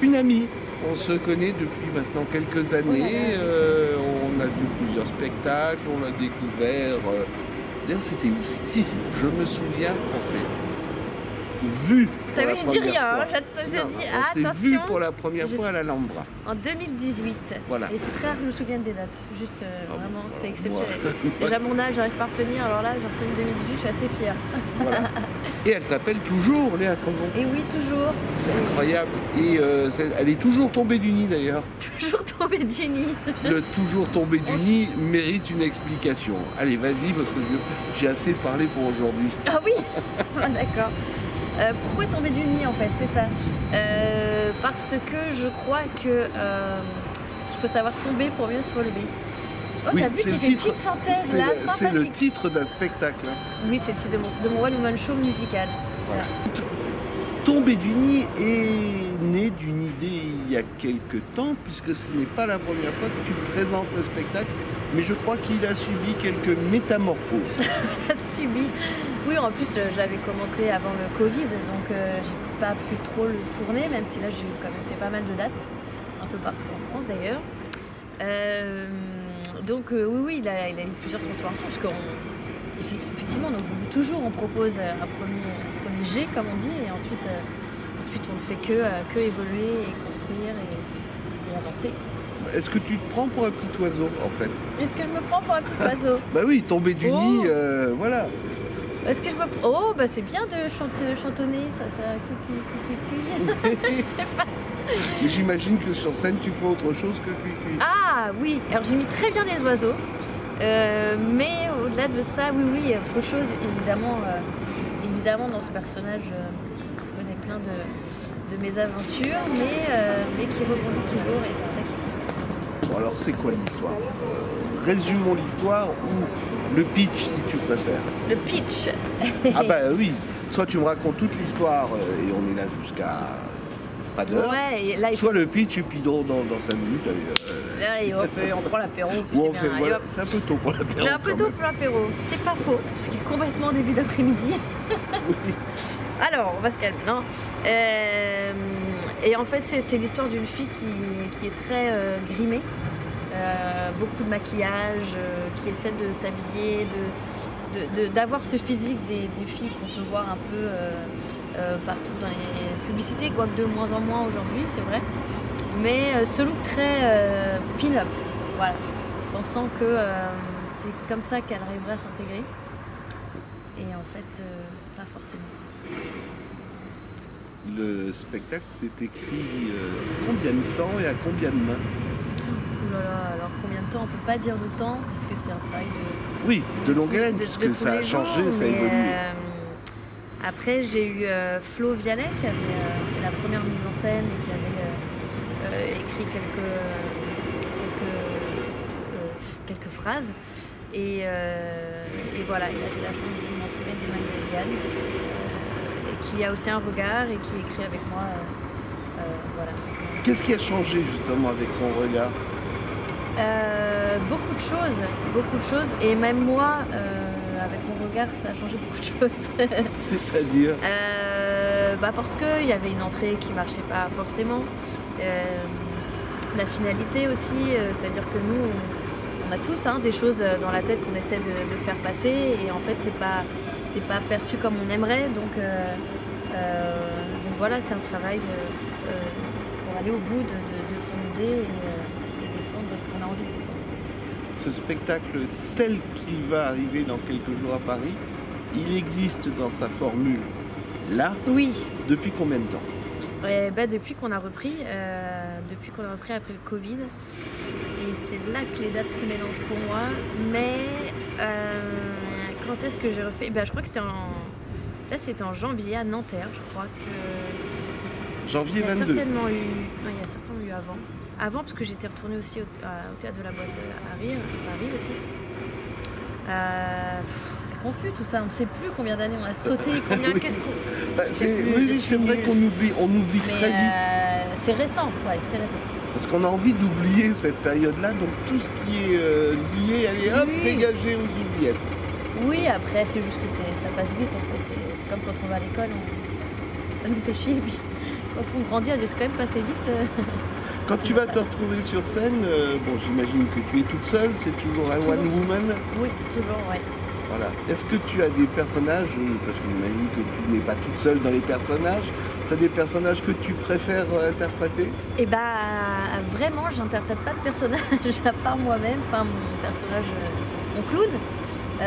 Une amie. On se connaît depuis maintenant quelques années. On a vu plusieurs spectacles, on l'a découvert. D'ailleurs, c'était où? Si, je me souviens qu'on s'est vu. T'as vu, je dis rien, hein, je dis on s'est vu pour la première fois à l'Alhambra. En 2018. Voilà. Et c'est très rare que je me souvienne des dates. Juste, vraiment, c'est exceptionnel. Moi... Déjà, mon âge, j'arrive pas à retenir. Alors là, j'ai retenu 2018, je suis assez fière. Voilà. Et elle s'appelle toujours Léa Crevon. Et oui, toujours. C'est incroyable. Et elle est toujours tombée du nid d'ailleurs. Toujours tombée du nid. Le toujours tombé du nid mérite une explication. Allez, vas-y, parce que j'ai assez parlé pour aujourd'hui. Ah oui. Ah, d'accord. Pourquoi tomber du nid en fait, c'est ça. Parce que je crois que qu'il faut savoir tomber pour mieux se relever. Oh, oui, t'as vu qu'il y a une petite synthèse là, c'est le titre d'un spectacle. Oui, c'est le titre de mon One Woman Show musical. Voilà. Tomber du nid est né d'une idée il y a quelques temps, puisque ce n'est pas la première fois que tu présentes le spectacle, mais je crois qu'il a subi quelques métamorphoses. Il a subi. Oui, en plus j'avais commencé avant le Covid, donc j'ai pas pu trop le tourner, même si là j'ai quand même fait pas mal de dates, un peu partout en France d'ailleurs. Donc oui, il a eu plusieurs transformations, parce qu'effectivement, donc, toujours on propose un premier jet, comme on dit, et ensuite on ne fait que évoluer et construire et avancer. Est-ce que tu te prends pour un petit oiseau en fait? Est-ce que je me prends pour un petit oiseau? Bah oui, tomber du nid, voilà. Est-ce que je me... Oh, bah c'est bien de chantonner, ça cuicui. Je sais pas. Mais j'imagine que sur scène, tu fais autre chose que cuicui. Ah oui, alors j'ai mis très bien les oiseaux. Mais au-delà de ça, oui, autre chose, évidemment dans ce personnage, je connais plein de mes aventures, mais qui rebondit toujours, et c'est ça qui est. Bon, alors c'est quoi l'histoire? Résumons l'histoire, ou le pitch si tu préfères. Le pitch. Ah bah oui, soit tu me racontes toute l'histoire et on est là jusqu'à pas d'heure, ouais, là, soit le pitch et puis dans 5 minutes. Là, on prend l'apéro. Voilà, c'est un peu tôt pour l'apéro. C'est un peu tôt pour l'apéro, c'est pas faux, parce qu'il est complètement au début d'après-midi. Oui. Alors, on va se calmer, non et en fait, c'est l'histoire d'une fille qui est très grimée. Beaucoup de maquillage, qui essaie de s'habiller, d'avoir ce physique des filles qu'on peut voir un peu partout dans les publicités, quoique de moins en moins aujourd'hui, c'est vrai. Mais ce look très pin-up, voilà, pensant que c'est comme ça qu'elle arriverait à s'intégrer. Et en fait, pas forcément. Le spectacle s'est écrit combien de temps et à combien de mains? Alors combien de temps? On peut pas dire de temps, parce que c'est un travail de... Oui, de longue haleine, puisque ça a changé, ça a évolué. Après, j'ai eu Flo Vialet, qui avait fait la première mise en scène et qui avait écrit quelques phrases. Et voilà, et là j'ai la chance de m'entourer d'Emmanuel Yann, qui a aussi un regard et qui écrit avec moi. Voilà. Qu'est-ce qui a changé justement avec son regard? Beaucoup de choses, et même moi, avec mon regard, ça a changé beaucoup de choses. C'est-à-dire parce qu'il y avait une entrée qui marchait pas forcément, la finalité aussi, c'est-à-dire que nous, on a tous des choses dans la tête qu'on essaie de faire passer, et en fait c'est pas perçu comme on aimerait, donc voilà, c'est un travail pour aller au bout de son idée et défendre ce qu'on a envie de défendre. Ce spectacle tel qu'il va arriver dans quelques jours à Paris, il existe dans sa formule là. Oui. Depuis combien de temps? Depuis qu'on a repris après le Covid, et c'est là que les dates se mélangent pour moi. Mais quand est-ce que j'ai refait? Je crois que c'était en janvier à Nanterre, je crois que... Janvier 22. Il y a certainement eu avant. Avant, parce que j'étais retournée aussi au théâtre de la Boîte à Rire, à Paris aussi. C'est confus tout ça, on ne sait plus combien d'années on a sauté, combien, oui. Qu'est-ce qu'on... c'est vrai qu'on oublie très vite. C'est récent, ouais, c'est récent. Parce qu'on a envie d'oublier cette période-là, donc tout ce qui est lié, allez hop, dégagé aux oubliettes. Oui, après c'est juste que ça passe vite en fait. C'est comme quand on va à l'école, ça nous fait chier, quand on grandit, elle doit quand même passer vite. Quand tu vas te retrouver sur scène, bon, j'imagine que tu es toute seule, c'est toujours un Toujours. one woman. Oui, toujours, ouais. Voilà. Est-ce que tu as des personnages, parce que j'imagine que tu n'es pas toute seule dans les personnages, tu as des personnages que tu préfères interpréter? Et bah vraiment, j'interprète pas de personnage à part moi-même, enfin mon personnage, mon clown.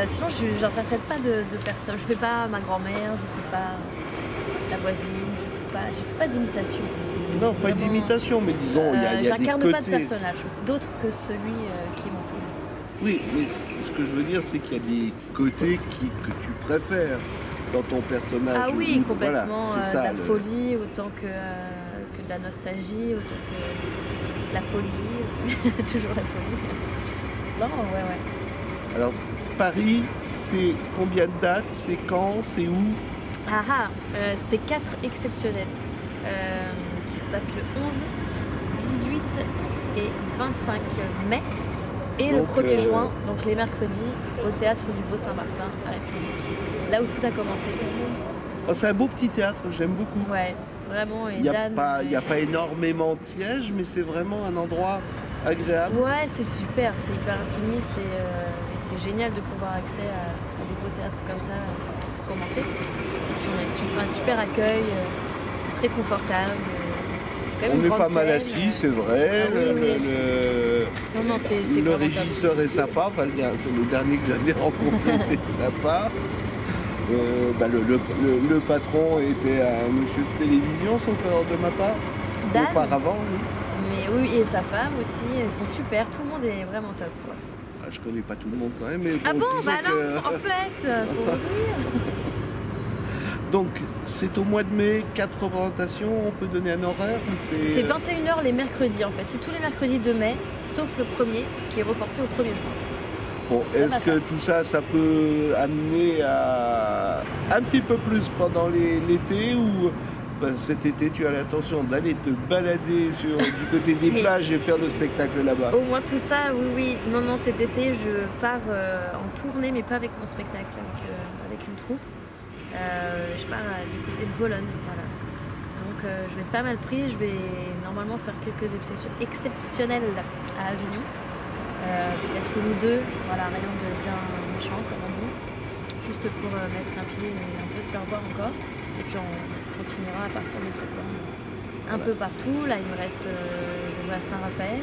Sinon, j'interprète pas de personne. Je fais pas ma grand-mère, je fais pas la voisine, je fais pas d'imitation. Non, pas Vraiment, d'imitation, mais disons, il y a des j'incarne côtés... pas de personnage, d'autres que celui qui est mon clown. Oui, mais ce que je veux dire, c'est qu'il y a des côtés que tu préfères dans ton personnage. Ah oui, Voilà, complètement. c'est ça, de la folie autant que de la nostalgie, autant que de la folie, toujours la folie. Non, ouais. Alors, Paris, c'est combien de dates? C'est quand? C'est où? C'est 4 exceptionnels qui se passent le 11, 18 et 25 mai. Et donc, le 1er juin, donc les mercredis, au théâtre du Beau-Saint-Martin à République. Là où tout a commencé. Oh, c'est un beau petit théâtre, j'aime beaucoup. Ouais, vraiment. Il n'y a pas énormément de sièges, mais c'est vraiment un endroit agréable. Ouais, c'est super, c'est hyper intimiste et c'est génial de pouvoir accès à des beaux théâtres comme ça pour commencer. On a un super accueil, c'est très confortable. On est pas mal assis, c'est vrai. Le régisseur est sympa. Enfin, c'est le dernier que j'avais rencontré était sympa. Le patron était un monsieur de télévision, sauf erreur de ma part. Dan, auparavant, oui. Mais oui, et sa femme aussi, ils sont super. Tout le monde est vraiment top, quoi. Ah, je connais pas tout le monde quand même. Mais Ah bon, disons alors, en fait, faut revenir. Donc, c'est au mois de mai, 4 représentations, on peut donner un horaire ou c'est 21h les mercredis en fait, c'est tous les mercredis de mai, sauf le premier qui est reporté au 1er juin. Bon, est-ce que tout ça, ça peut amener à un petit peu plus pendant l'été ou cet été tu as l'intention d'aller te balader du côté des plages et faire le spectacle là-bas? Au moins tout ça, oui. Non, cet été je pars en tournée mais pas avec mon spectacle, avec une troupe. Je pars du côté de Vologne, voilà. Donc je vais être pas mal pris, je vais normalement faire quelques exceptionnels à Avignon. Peut-être une ou deux, voilà, rien de bien méchant comme on dit. Juste pour mettre un pied et un peu se faire voir encore. Et puis on continuera à partir de septembre. Un peu partout, là il me reste je vais à Saint-Raphaël.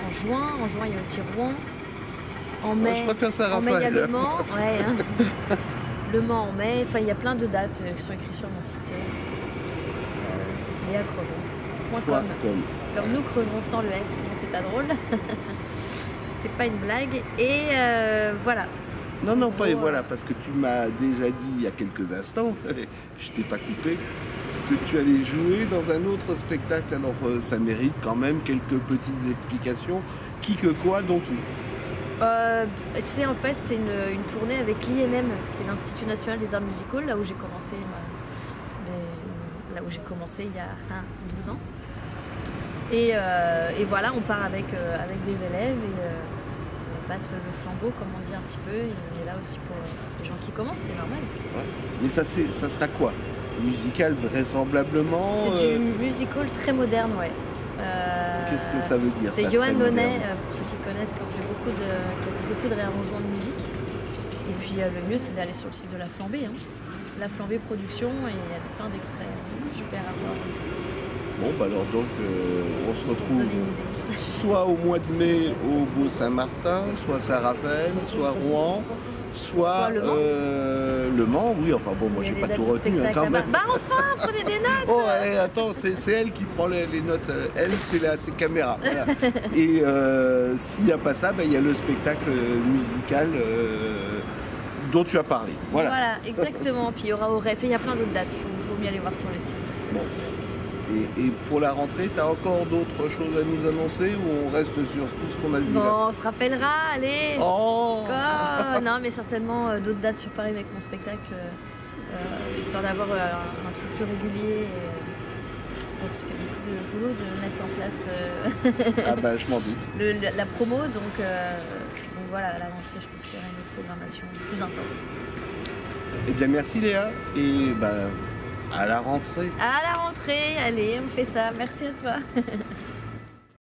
En juin, il y a aussi Rouen. En mai, je préfère Saint-Raphaël. En mai il y a Le Mans, ouais, hein. Le Mans en mai, enfin il y a plein de dates qui sont écrites sur mon site. léacrevon.com. Comme nous crevons sans le S, sinon c'est pas drôle. C'est pas une blague. Et voilà. Non, pas et voilà, parce que tu m'as déjà dit il y a quelques instants, je t'ai pas coupé, que tu allais jouer dans un autre spectacle. Alors ça mérite quand même quelques petites explications. Qui que quoi, dont tout. C'est une tournée avec l'INM, qui est l'Institut National des Arts Musicaux, là où j'ai commencé, il y a 12 ans. Et voilà, on part avec des élèves et on passe le flambeau, comme on dit un petit peu. Et on est là aussi pour les gens qui commencent, c'est normal. Ouais. Mais ça sera quoi? Musical vraisemblablement? C'est du musical très moderne, ouais. Qu'est-ce que ça veut dire? C'est Johan Launay, pour ceux qui connaissent, qui a fait beaucoup de réarrangements de musique. Et puis le mieux, c'est d'aller sur le site de La Flambée. Hein. La Flambée Production, et il y a plein d'extraits super à voir. Bon, alors donc, on se retrouve soit au mois de mai au Beau-Saint-Martin, soit Saint-Raphaël, soit Rouen, soit Le Mans. Oui, enfin bon, moi j'ai pas tout retenu quand même. Bah enfin, prenez des notes. Oh, attends, c'est elle qui prend les notes. Elle, c'est la caméra. Voilà. Et s'il n'y a pas ça, il y a le spectacle musical dont tu as parlé. Voilà, exactement. Puis il y aura au REF, et il y a plein d'autres dates. Il faut mieux aller voir sur le site. Bon. Et pour la rentrée, tu as encore d'autres choses à nous annoncer ou on reste sur tout ce qu'on a vu là? Bon, on se rappellera, allez. Oh non, mais certainement d'autres dates sur Paris avec mon spectacle, histoire d'avoir un truc plus régulier. Parce que c'est beaucoup de boulot de mettre en place ah bah, je m'en doute. La promo, donc voilà, à la rentrée, je pense qu'il y aura une programmation plus intense. Eh bien, merci Léa, et À la rentrée. À la rentrée, allez, on fait ça. Merci à toi.